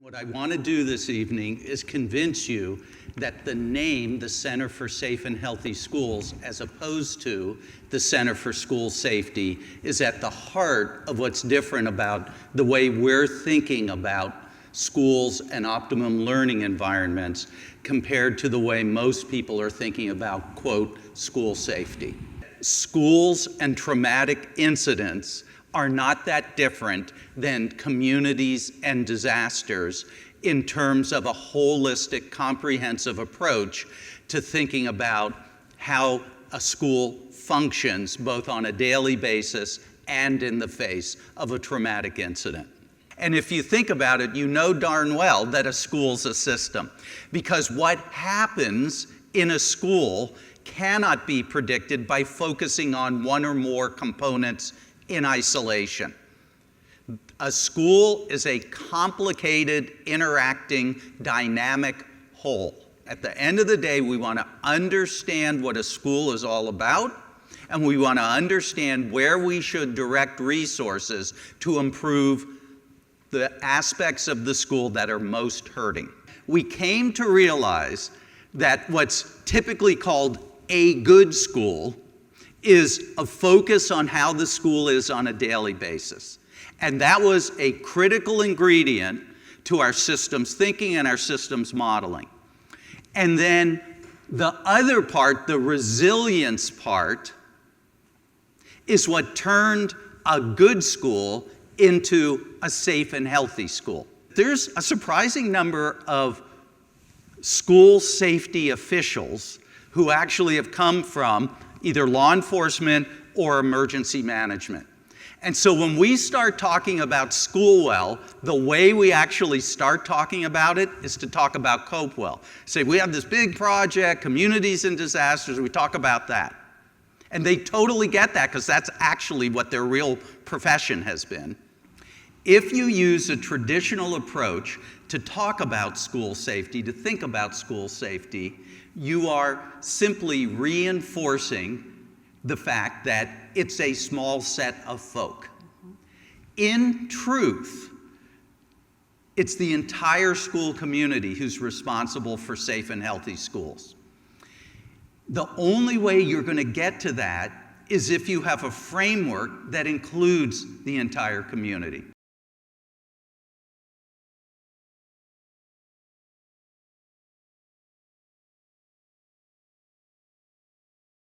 What I want to do this evening is convince you that the name, the Center for Safe and Healthy Schools, as opposed to the Center for School Safety, is at the heart of what's different about the way we're thinking about schools and optimum learning environments compared to the way most people are thinking about, quote, school safety. Schools and traumatic incidents are not that different than communities and disasters in terms of a holistic, comprehensive approach to thinking about how a school functions both on a daily basis and in the face of a traumatic incident. And if you think about it, you know darn well that a school's a system, because what happens in a school cannot be predicted by focusing on one or more components in isolation. A school is a complicated, interacting, dynamic whole. At the end of the day, we want to understand what a school is all about, and we want to understand where we should direct resources to improve the aspects of the school that are most hurting. We came to realize that what's typically called a good school is a focus on how the school is on a daily basis. And that was a critical ingredient to our systems thinking and our systems modeling. And then the other part, the resilience part, is what turned a good school into a safe and healthy school. There's a surprising number of school safety officials who actually have come from either law enforcement or emergency management. And so when we start talking about SCHOOLWELL, the way we actually start talking about it is to talk about COPEWELL. Say, we have this big project, communities and disasters, we talk about that. And they totally get that because that's actually what their real profession has been. If you use a traditional approach to talk about school safety, to think about school safety, you are simply reinforcing the fact that it's a small set of folk. In truth, it's the entire school community who's responsible for safe and healthy schools. The only way you're going to get to that is if you have a framework that includes the entire community.